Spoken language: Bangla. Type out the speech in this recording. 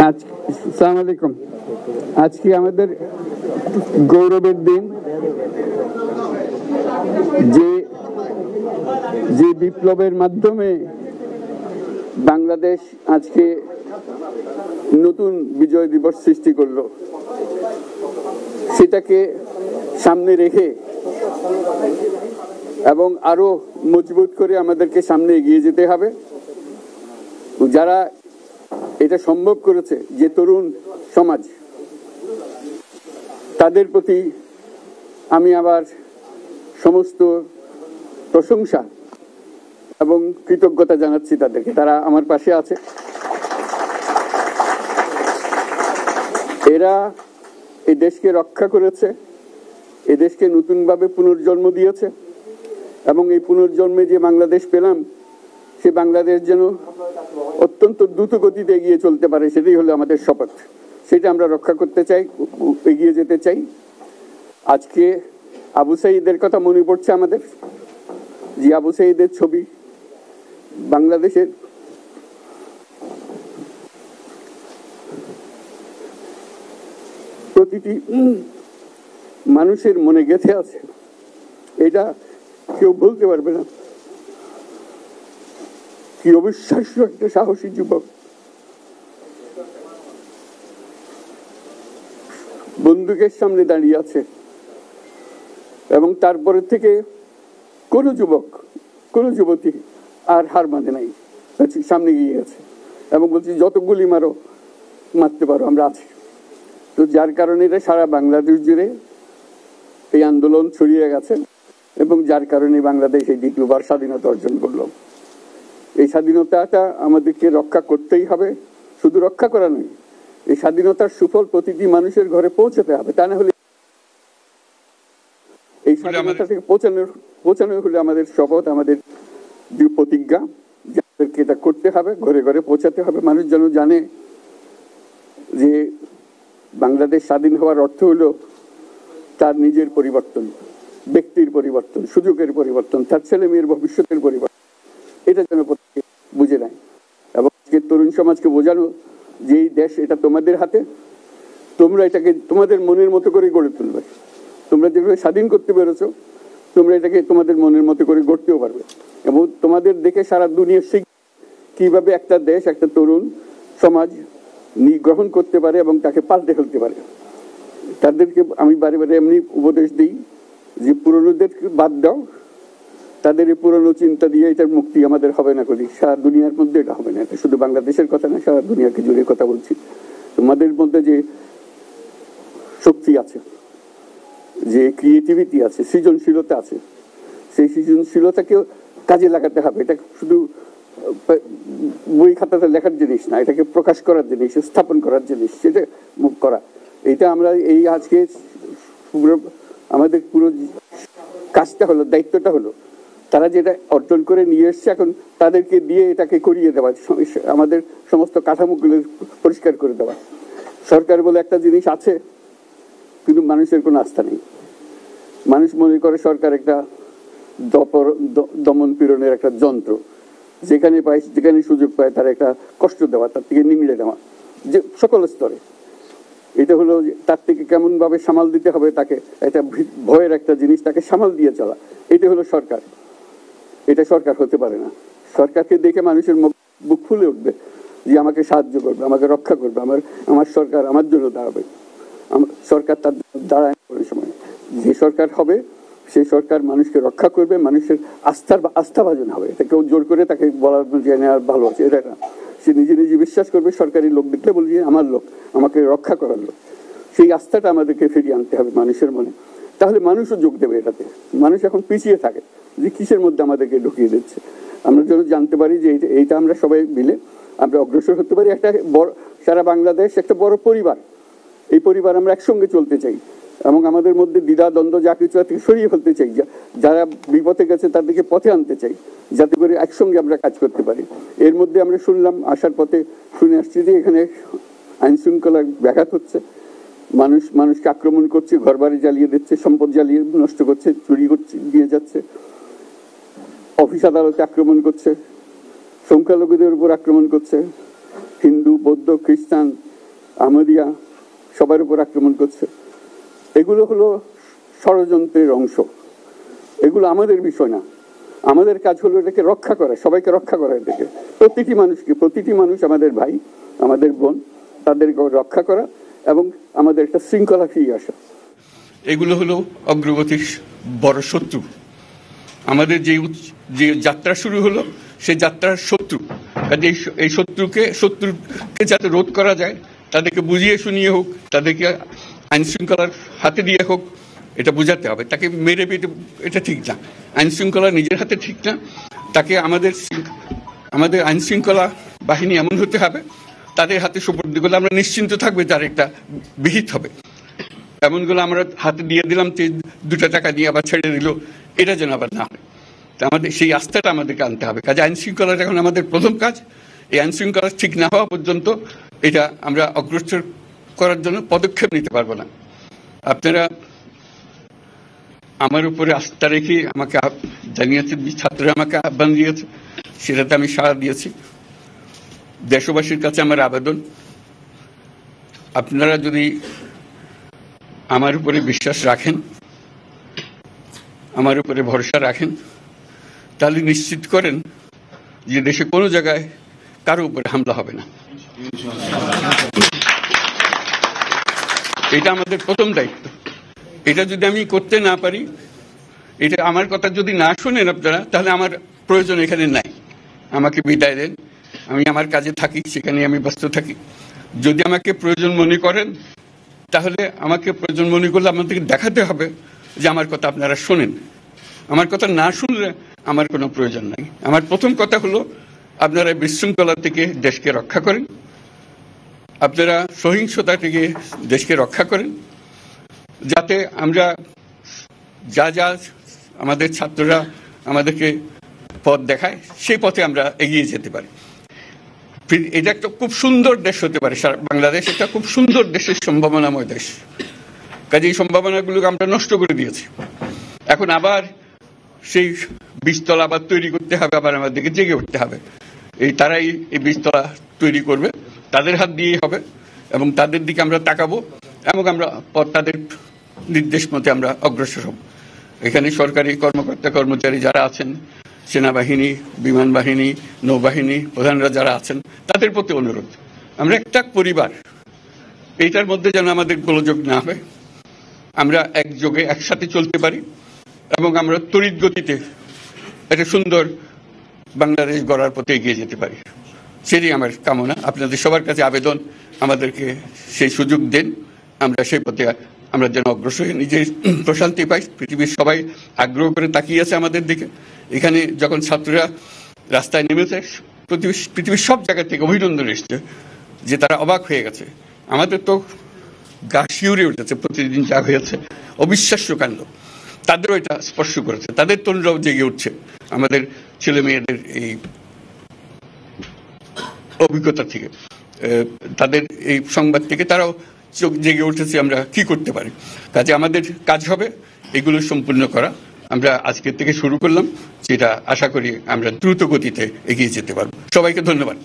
আসসালামু আলাইকুম। আজকে আমাদের গৌরবের দিন, যে বিপ্লবের মাধ্যমে বাংলাদেশ আজকে নতুন বিজয় দিবস সৃষ্টি করলো, সেটাকে সামনে রেখে এবং আরো মজবুত করে আমাদেরকে সামনে এগিয়ে যেতে হবে। যারা এটা সম্ভব করেছে, যে তরুণ সমাজ, তাদের প্রতি আমি আবার সমস্ত প্রশংসা এবং কৃতজ্ঞতা জানাচ্ছি তাদেরকে। তারা আমার পাশে আছে। এরা এই দেশকে রক্ষা করেছে, এই দেশকে নতুনভাবে পুনর্জন্ম দিয়েছে এবং এই পুনর্জন্মে যে বাংলাদেশ পেলাম, সে বাংলাদেশ যেন অত্যন্ত দ্রুত গতিতে এগিয়ে চলতে পারে, সেটাই হলো আমাদের শপথ। সেটা আমরা রক্ষা করতে চাই, এগিয়ে যেতে চাই। আজকে আবু সাঈদের কথা মনে পড়ছে আমাদের, যে আবু সাঈদের ছবি বাংলাদেশের প্রতিটি মানুষের মনে গেঁথে আছে, এটা কেউ বলতে পারবে না। কি অবিশ্বাস্য একটা সাহসী যুবক, বন্দুকের সামনে দাঁড়িয়ে আছে এবং তারপরে থেকে কোন যুবক, কোন যুবতী আর হার মানে নাই, সামনে গিয়ে আছে এবং বলছি যত গুলি মারো, মারতে পারো, আমরা আছি। তো যার কারণে এটা সারা বাংলাদেশ জুড়ে এই আন্দোলন ছড়িয়ে গেছে এবং যার কারণে বাংলাদেশ এই দ্বিতীয়বার স্বাধীনতা অর্জন করলো। এই স্বাধীনতাটা আমাদেরকে রক্ষা করতেই হবে। শুধু রক্ষা করা নয়, এই স্বাধীনতার সুফল প্রতিটি মানুষের ঘরে পৌঁছাতে হবে। তা না হলে এই স্বাধীনতা থেকে পৌঁছানো হলে আমাদের শপথ, আমাদের যে প্রতিজ্ঞা, যাদেরকে এটা করতে হবে, ঘরে ঘরে পৌঁছাতে হবে। মানুষ যেন জানে যে বাংলাদেশ স্বাধীন হওয়ার অর্থ হলো তার নিজের পরিবর্তন, ব্যক্তির পরিবর্তন, সুযোগের পরিবর্তন, তার ছেলে মেয়ের ভবিষ্যতের পরিবর্তন। এটা যেন প্রত্যেকে বুঝে নেয় এবং তরুণ সমাজকে বোঝানো যে এই দেশ এটা তোমাদের হাতে, তোমরা এটাকে তোমাদের মনের মতো করে গড়ে তুলবে। তোমরা যেভাবে স্বাধীন করতে পেরেছো, তোমরা এটাকে তোমাদের মনের মতো করে গড়তেও পারবে এবং তোমাদের দেখে সারা দুনিয়া শিখ কিভাবে একটা দেশ, একটা তরুণ সমাজ গ্রহণ করতে পারে এবং তাকে পাল্টে ফেলতে পারে। তাদেরকে আমি বারে বারে এমনি উপদেশ দিই যে পুরনোদের বাদ দাও, তাদের এই পুরনো চিন্তা দিয়ে এটার মুক্তি আমাদের হবে না। করি সারা দুনিয়ার মধ্যে এটা হবে না। এটা শুধু বাংলাদেশের কথা না, সারা দুনিয়াকে জুড়ে কথা বলছি। তোমাদের মধ্যে যে শক্তি আছে, যে ক্রিয়েটিভিটি আছে, সৃজনশীলতা আছে, সেই সৃজনশীলতাকেও কাজে লাগাতে হবে। এটা শুধু বই খাতাতে লেখার জিনিস না, এটাকে প্রকাশ করার জিনিস, স্থাপন করার জিনিস, সেটা করা। এটা আমরা এই আজকে আমাদের পুরো কাজটা হলো, দায়িত্বটা হলো, তারা যেটা অর্জন করে নিয়ে এসছে এখন তাদেরকে দিয়ে এটাকে করিয়ে দেওয়া, আমাদের সমস্ত কাঠামোগুলো পরিষ্কার করে দেওয়া। সরকার বলে একটা জিনিস আছে, কিন্তু মানুষের কোনো আস্থা নেই। মানুষ মনে করে সরকার একটা দমন পীড়নের একটা যন্ত্র, যেখানে পায়, যেখানে সুযোগ পায় তার একটা কষ্ট দেওয়া, তার থেকে নিংড়ে দেওয়া, যে সকল স্তরে। এটা হলো তার থেকে কেমন ভাবে সামাল দিতে হবে তাকে, এটা ভয়ের একটা জিনিস, তাকে সামাল দিয়ে চলা, এটা হলো সরকার। এটা সরকার হতে পারে না। সরকারকে দেখে মানুষের বুক ফুলে উঠবে যে আমাকে সাহায্য করবে, আমাকে রক্ষা করবে, আমার সরকার আমার জন্য দাঁড়াবে। সরকার তার দাঁড়ায় কোনো সময়। যে সরকার হবে সেই সরকার মানুষকে রক্ষা করবে, মানুষের আস্থাভাজন হবে। এটা কেউ জোর করে তাকে বলার জেনে আর ভালো আছে এটা না। সে নিজে নিজে বিশ্বাস করবে, সরকারি লোক দেখলে বলবে আমার লোক, আমাকে রক্ষা করার লোক। সেই আস্থাটা আমাদেরকে ফিরিয়ে আনতে হবে মানুষের মনে। তাহলে মানুষও যোগ দেবে এটাতে। মানুষ এখন পিছিয়ে থাকে যে কিসের মধ্যে আমাদেরকে ঢুকিয়ে দিচ্ছে। আমরা যেন জানতে পারি যে এইটা আমরা সবাই মিলে আমরা অগ্রসর হতে পারি। একটা বড়, সারা বাংলাদেশ একটা বড় পরিবার। এই পরিবার আমরা একসঙ্গে চলতে চাই এবং আমাদের মধ্যে দ্বিধা দ্বন্দ্ব যা কিছু থেকে সরিয়ে ফেলতে চাই। যারা বিপথে গেছে তাদেরকে পথে আনতে চাই, যাতে করে একসঙ্গে আমরা কাজ করতে পারি। এর মধ্যে আমরা শুনলাম, আসার পথে শুনে আসছি যে এখানে আইন শৃঙ্খলার ব্যাঘাত হচ্ছে, মানুষকে আক্রমণ করছে, ঘরবাড়ি জ্বালিয়ে দিচ্ছে, সম্পদ জ্বালিয়ে নষ্ট করছে, চুরি করছে, দিয়ে যাচ্ছে, অফিস আদালতে আক্রমণ করছে, সংখ্যালঘুদের উপর আক্রমণ করছে, হিন্দু, বৌদ্ধ, খ্রিস্টান, আহমদিয়া সবার উপর আক্রমণ করছে। এগুলো হলো ষড়যন্ত্রের অংশ, এগুলো আমাদের বিষয় না। আমাদের কাজ হলো এটাকে রক্ষা করা, সবাইকে রক্ষা করা, এটাকে প্রতিটি মানুষ আমাদের ভাই, আমাদের বোন, তাদেরকে রক্ষা করা এবং আমাদের একটা শৃঙ্খলা ফিরিয়ে আসা। এগুলো হলো অগ্রগতির বড় শত্রু। আমাদের যে যাত্রা শুরু হলো সেই যাত্রার শত্রু, কাজে এই শত্রুকে যাতে রোধ করা যায়, তাদেরকে বুঝিয়ে শুনিয়ে হোক, তাদেরকে আইন শৃঙ্খলার হাতে দিয়ে হোক, এটা বোঝাতে হবে। তাকে মেরে পেটে এটা ঠিক না, আইন শৃঙ্খলা নিজের হাতে ঠিক না। তাকে আমাদের আইন শৃঙ্খলা বাহিনী এমন হতে হবে, তাদের হাতে সুপর্দ করলে আমরা নিশ্চিন্ত থাকবে যার একটা বিহিত হবে। এমনগুলো আমরা হাতে দিয়ে দিলাম, 2 টাকা দিয়ে আবার ছেড়ে দিল, এটা যেন আবার না হয়। আমাদের সেই আস্থাটা আমাদেরকে আনতে হবে। কাজে আইন শৃঙ্খলাটা এখন আমাদের প্রথম কাজ। এই আইন শৃঙ্খলা ঠিক না হওয়া পর্যন্ত এটা আমরা অগ্রসর করার জন্য পদক্ষেপ নিতে পারবো না। আপনারা আমার উপরে আস্থা রেখে আমাকে জানিয়েছেন, ছাত্ররা আমাকে আহ্বান দিয়েছে, সেটাতে আমি সাড়া দিয়েছি। দেশবাসীর কাছে আমার আবেদন, আপনারা যদি আমার উপরে বিশ্বাস রাখেন, আমার উপরে ভরসা রাখেন, তাহলে নিশ্চিত করেন যে দেশে কোনো জায়গায় কারো উপরে হামলা হবে না। এটা আমাদের প্রথম দায়িত্ব। এটা যদি আমি করতে না পারি, এটা আমার কথা যদি না শোনেন আপনারা, তাহলে আমার প্রয়োজন এখানে নাই। আমাকে বিদায় দেন, আমি আমার কাজে থাকি, সেখানে আমি ব্যস্ত থাকি। যদি আমাকে প্রয়োজন মনে করেন, তাহলে আমাকে প্রয়োজন মনে করলে আমাদেরকে দেখাতে হবে যে আমার কথা আপনারা শোনেন। আমার কথা না শুনলে আমার কোনো প্রয়োজন নাই। আমার প্রথম কথা হলো, আপনারা বিশৃঙ্খলা থেকে দেশকে রক্ষা করেন, আপনারা সহিংসতা থেকে দেশকে রক্ষা করেন, যাতে আমরা যা আমাদের ছাত্ররা আমাদেরকে পথ দেখায়, সেই পথে আমরা এগিয়ে যেতে পারি। এটা একটা খুব সুন্দর দেশ হতে পারে, বাংলাদেশ একটা খুব সুন্দর দেশের সম্ভাবনাময় দেশ। কাজে এই সম্ভাবনাগুলোকে আমরা নষ্ট করে দিয়েছি। এখন আবার সেই বীজতলা আবার তৈরি করতে হবে, আবার আমাদেরকে জেগে উঠতে হবে। তারাই এই বীজতলা তৈরি করবে, তাদের হাত দিয়েই হবে, এবং তাদের দিকে আমরা তাকাবো এবং আমরা তাদের নির্দেশ মতে আমরা অগ্রসর হব। এখানে সরকারি কর্মকর্তা কর্মচারী যারা আছেন, সেনাবাহিনী, বিমান বাহিনী, নৌবাহিনী প্রধানরা যারা আছেন, তাদের প্রতি অনুরোধ, আমরা একটা পরিবার, এইটার মধ্যে যেন আমাদের গোলযোগ না হয়, আমরা একযোগে একসাথে চলতে পারি এবং আমরা তড়িৎ গতিতে একটা সুন্দর বাংলাদেশ গড়ার পথে এগিয়ে যেতে পারি। সেটাই আমার কামনা। আপনাদের সবার কাছে আবেদন, আমাদেরকে সেই সুযোগ দেন, আমরা সেই পথে আমরা যেন অগ্রসর হয়ে নিজের প্রশান্তি পাই। পৃথিবীর সবাই আগ্রহ করে তাকিয়ে আছে আমাদের দিকে। এখানে যখন ছাত্ররা রাস্তায় নেমেছে, পৃথিবীর সব জায়গা থেকে অভিনন্দন এসছে, যে তারা অবাক হয়ে গেছে। আমাদের তো গা শিউরে উঠেছে, প্রতিদিন যা হয়েছে অবিশ্বাস্য কাণ্ড। তাদেরও এটা স্পর্শ করেছে, তাদের তরুণরাও জেগে উঠছে আমাদের ছেলে মেয়েদের এই অভিজ্ঞতা থেকে, তাদের এই সংবাদ থেকে তারাও চোখ জেগে উঠেছে আমরা কি করতে পারি। কাজে আমাদের কাজ হবে এগুলো সম্পূর্ণ করা। আমরা আজকের থেকে শুরু করলাম, যেটা আশা করি আমরা দ্রুত গতিতে এগিয়ে যেতে পারবো। সবাইকে ধন্যবাদ।